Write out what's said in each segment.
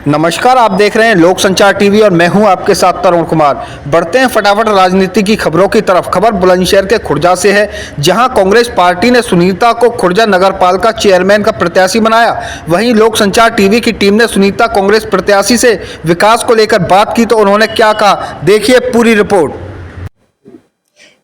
नमस्कार, आप देख रहे हैं लोक संचार टीवी और मैं हूं आपके साथ तरुण कुमार। बढ़ते हैं फटाफट राजनीति की खबरों की तरफ। खबर बुलंदशहर के खुर्जा से है, जहां कांग्रेस पार्टी ने सुनीता को खुर्जा नगरपालिका चेयरमैन का प्रत्याशी बनाया। वहीं लोक संचार टीवी की टीम ने सुनीता कांग्रेस प्रत्याशी से विकास को लेकर बात की, तो उन्होंने क्या कहा, देखिए पूरी रिपोर्ट।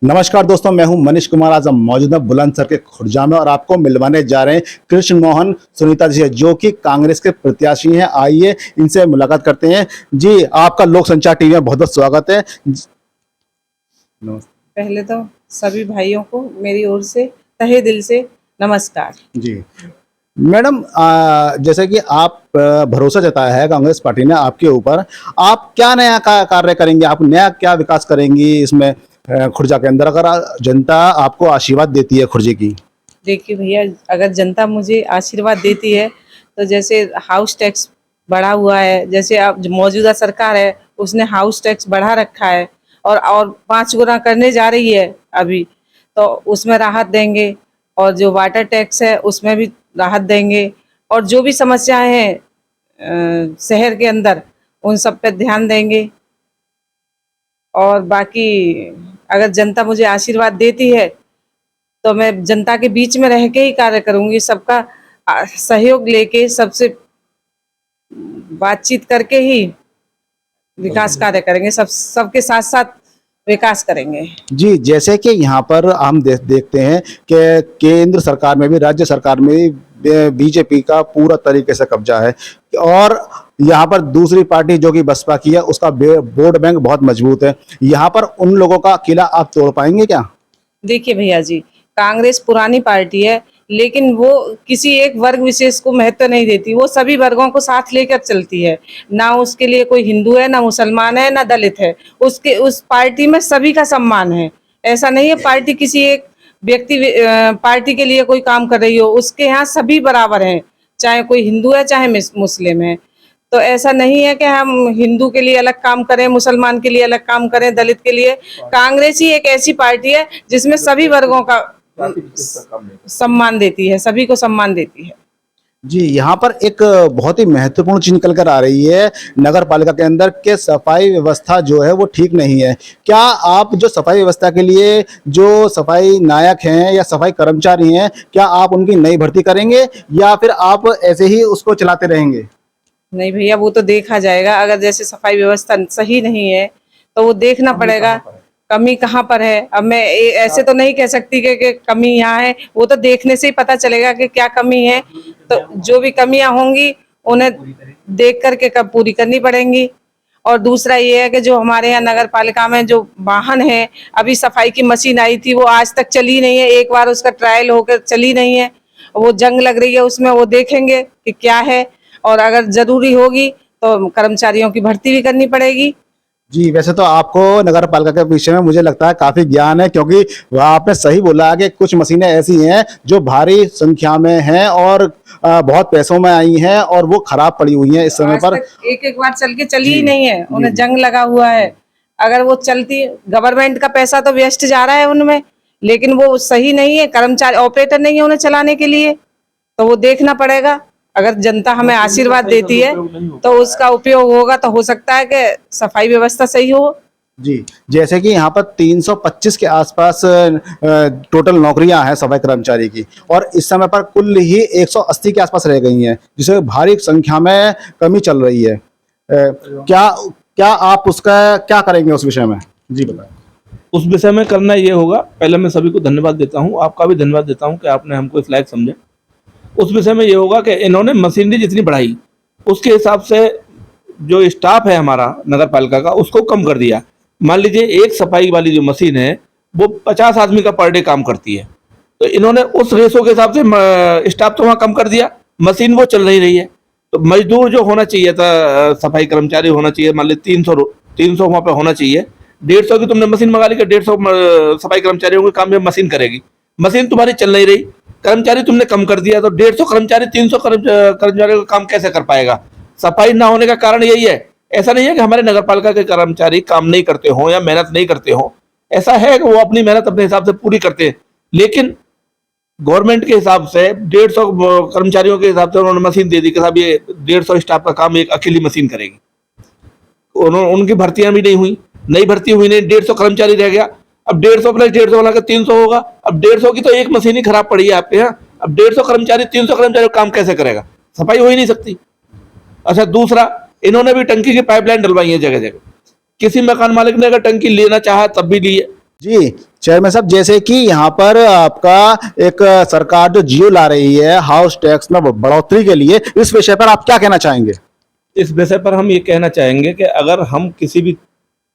नमस्कार दोस्तों, मैं हूं मनीष कुमार। आज हम मौजूद हैं बुलंदशहर के खुर्जा में और आपको मिलवाने जा रहे हैं कृष्ण मोहन सुनीता जी, जो कि कांग्रेस के प्रत्याशी हैं। आइए इनसे मुलाकात करते हैं। जी, आपका लोक संचार टीवी में बहुत बहुत स्वागत है। पहले तो सभी भाइयों को मेरी ओर से तहे दिल से नमस्कार। जी मैडम, जैसे कि आप भरोसा जताया है कांग्रेस पार्टी ने आपके ऊपर, आप क्या नया कार्य करेंगे, आप नया क्या विकास करेंगी इसमें खुर्जा के अंदर, अगर जनता आपको आशीर्वाद देती है खुर्जे की? देखिए भैया, अगर जनता मुझे आशीर्वाद देती है तो जैसे हाउस टैक्स बढ़ा हुआ है, जैसे अब मौजूदा सरकार है उसने हाउस टैक्स बढ़ा रखा है और 5 गुना करने जा रही है अभी, तो उसमें राहत देंगे। और जो वाटर टैक्स है उसमें भी राहत देंगे। और जो भी समस्याएं हैं शहर के अंदर, उन सब पे ध्यान देंगे। और बाकी अगर जनता मुझे आशीर्वाद देती है तो मैं जनता के बीच में रह के ही कार्य करूंगी, सबका सहयोग लेके, सबसे बातचीत करके ही विकास कार्य करेंगे, सबके साथ साथ विकास करेंगे। जी, जैसे कि यहाँ पर हम देखते हैं कि केंद्र सरकार में भी, राज्य सरकार में भी बीजेपी का पूरा तरीके से कब्जा है और यहाँ पर दूसरी पार्टी जो कि बसपा की है, उसका वोट बैंक बहुत मजबूत है। यहाँ पर उन लोगों का किला आप तोड़ पाएंगे क्या? देखिए भैया जी, कांग्रेस पुरानी पार्टी है, लेकिन वो किसी एक वर्ग विशेष को महत्व नहीं देती, वो सभी वर्गों को साथ लेकर चलती है। ना उसके लिए कोई हिंदू है, ना मुसलमान है, ना दलित है, उस पार्टी में सभी का सम्मान है। ऐसा नहीं है पार्टी किसी एक व्यक्ति पार्टी के लिए कोई काम कर रही हो, उसके यहाँ सभी बराबर हैं, चाहे कोई हिंदू है चाहे मुस्लिम है। तो ऐसा नहीं है कि हम हिंदू के लिए अलग काम करें, मुसलमान के लिए अलग काम करें, दलित के लिए। कांग्रेस ही एक ऐसी पार्टी है जिसमें सभी वर्गों का सम्मान देती है, सभी को सम्मान देती है। जी, यहाँ पर एक बहुत ही महत्वपूर्ण चीज निकल कर आ रही है नगर पालिका के अंदर के सफाई व्यवस्था जो है वो ठीक नहीं है। क्या आप जो सफाई व्यवस्था के लिए जो सफाई नायक हैं या सफाई कर्मचारी हैं, क्या आप उनकी नई भर्ती करेंगे या फिर आप ऐसे ही उसको चलाते रहेंगे? नहीं भैया, वो तो देखा जाएगा। अगर जैसे सफाई व्यवस्था सही नहीं है तो वो देखना पड़ेगा कमी कहाँ पर है। अब मैं ऐसे तो नहीं कह सकती कि कमी यहाँ है, वो तो देखने से ही पता चलेगा कि क्या कमी है। तो जो भी कमियां होंगी उन्हें देख करके कब पूरी करनी पड़ेंगी। और दूसरा ये है कि जो हमारे यहाँ नगर पालिका में जो वाहन है, अभी सफाई की मशीन आई थी, वो आज तक चली नहीं है, एक बार उसका ट्रायल होकर चली नहीं है, वो जंग लग रही है उसमें, वो देखेंगे कि क्या है। और अगर जरूरी होगी तो कर्मचारियों की भर्ती भी करनी पड़ेगी। जी, वैसे तो आपको नगर पालिका के विषय में मुझे लगता है काफी ज्ञान है, क्योंकि आपने सही बोला कि कुछ मशीनें ऐसी हैं जो भारी संख्या में हैं और बहुत पैसों में आई हैं और वो खराब पड़ी हुई हैं इस समय पर। एक बार चल के चली ही नहीं है, उन्हें जंग लगा हुआ है। अगर वो चलती, गवर्नमेंट का पैसा तो वेस्ट जा रहा है उनमें, लेकिन वो सही नहीं है, कर्मचारी ऑपरेटर नहीं है उन्हें चलाने के लिए। तो वो देखना पड़ेगा। अगर जनता हमें आशीर्वाद देती है तो उसका उपयोग होगा, तो हो सकता है कि सफाई व्यवस्था सही हो। जी, जैसे कि यहाँ पर 325 के आसपास टोटल नौकरियां हैं सफाई कर्मचारी की, और इस समय पर कुल ही 180 के आसपास रह गई हैं, जिससे भारी संख्या में कमी चल रही है। क्या आप उसका क्या करेंगे उस विषय में? जी बताएं। उस विषय में करना ये होगा, पहले मैं सभी को धन्यवाद देता हूँ, आपका भी धन्यवाद देता हूँ कि आपने हमको इस लायक समझा। उस विषय में ये होगा कि इन्होंने मशीनरी जितनी बढ़ाई, उसके हिसाब से जो स्टाफ है हमारा नगर पालिका का, उसको कम कर दिया। मान लीजिए एक सफाई वाली जो मशीन है वो 50 आदमी का पर डे काम करती है, तो इन्होंने उस रेशो के हिसाब से स्टाफ तो वहाँ कम कर दिया, मशीन वो चल नहीं रही है। तो मजदूर जो होना चाहिए था, सफाई कर्मचारी होना चाहिए, मान लीजिए 300 वहाँ पे होना चाहिए, 150 की तुमने मशीन मंगा ली कि 150 सफाई कर्मचारियों के काम में मशीन करेगी। मशीन तुम्हारी चल नहीं रही, कर्मचारी तुमने कम कर दिया, तो 150 कर्मचारी 300 कर्मचारियों का काम कैसे कर पाएगा? सफाई ना होने का कारण यही है। ऐसा नहीं है कि हमारे नगर पालिका के कर्मचारी काम नहीं करते हो या मेहनत नहीं करते हो, ऐसा है कि वो अपनी मेहनत अपने हिसाब से पूरी करते हैं, लेकिन गवर्नमेंट के हिसाब से 150 कर्मचारियों के हिसाब से उन्होंने मशीन दे दी कि साहब ये 150 स्टाफ का काम एक अकेली मशीन करेगी। उनकी भर्तियां भी नहीं हुई, नई भर्ती हुई नहीं, 150 कर्मचारी रह गया। अब 150 प्लस 150 वाला का 300 होगा। अब 150 की तो एक मशीन ही खराब पड़ी है आपके यहाँ। अब 150 कर्मचारी 300 कर्मचारी काम कैसे करेगा? सफाई हो ही नहीं सकती। अच्छा, दूसरा, इन्होंने भी टंकी की पाइपलाइन डलवाई है जगह जगह। किसी मकान मालिक ने अगर टंकी लेना चाहा तब भी ली है। जी चेयरमैन साहब, जैसे कि यहाँ पर आपका एक सरकार जो जियो ला रही है हाउस टैक्स में बढ़ोतरी के लिए, इस विषय पर आप क्या कहना चाहेंगे? इस विषय पर हम ये कहना चाहेंगे कि अगर हम किसी भी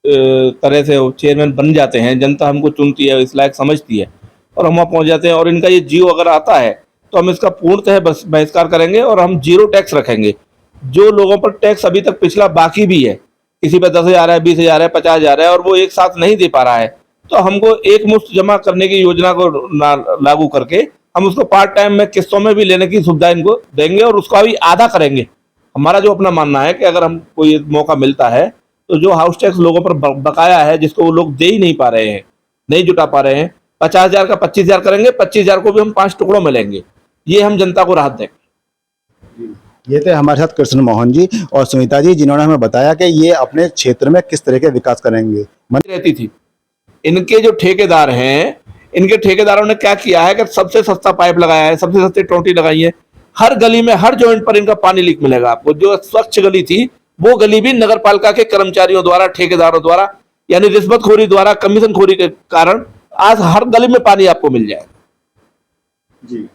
तरह से चेयरमैन बन जाते हैं, जनता हमको चुनती है, इस लायक समझती है और हम वहाँ पहुँच जाते हैं और इनका ये जियो अगर आता है तो हम इसका पूर्णतः बहिष्कार करेंगे और हम जीरो टैक्स रखेंगे। जो लोगों पर टैक्स अभी तक पिछला बाकी भी है, किसी पर 10,000 है, 20,000 है, 50,000 है और वो एक साथ नहीं दे पा रहा है, तो हमको एक मुश्त जमा करने की योजना को लागू करके हम उसको पार्ट टाइम में किस्तों में भी लेने की सुविधा इनको देंगे और उसका भी आधा करेंगे। हमारा जो अपना मानना है कि अगर हम कोई मौका मिलता है तो जो हाउस टैक्स लोगों पर बकाया है, जिसको वो लोग दे ही नहीं पा रहे हैं, नहीं जुटा पा रहे हैं, 50,000 का 25,000 करेंगे, 25,000 को भी हम 5 टुकड़ों में लेंगे। ये हम जनता को राहत देंगे। ये थे हमारे साथ कृष्ण मोहन जी और सुनीता जी, जिन्होंने हमें बताया कि ये अपने क्षेत्र में किस तरह के विकास करेंगे। रहती थी, इनके जो ठेकेदार हैं, इनके ठेकेदारों ने क्या किया है कि सबसे सस्ता पाइप लगाया है, सबसे सस्ती टोंटी लगाई है। हर गली में, हर जॉइंट पर इनका पानी लीक मिलेगा आपको। जो स्वच्छ गली थी वो गली भी नगर पालिका के कर्मचारियों द्वारा, ठेकेदारों द्वारा, यानी रिश्वतखोरी द्वारा, कमीशनखोरी के कारण आज हर गली में पानी आपको मिल जाएगा। जी।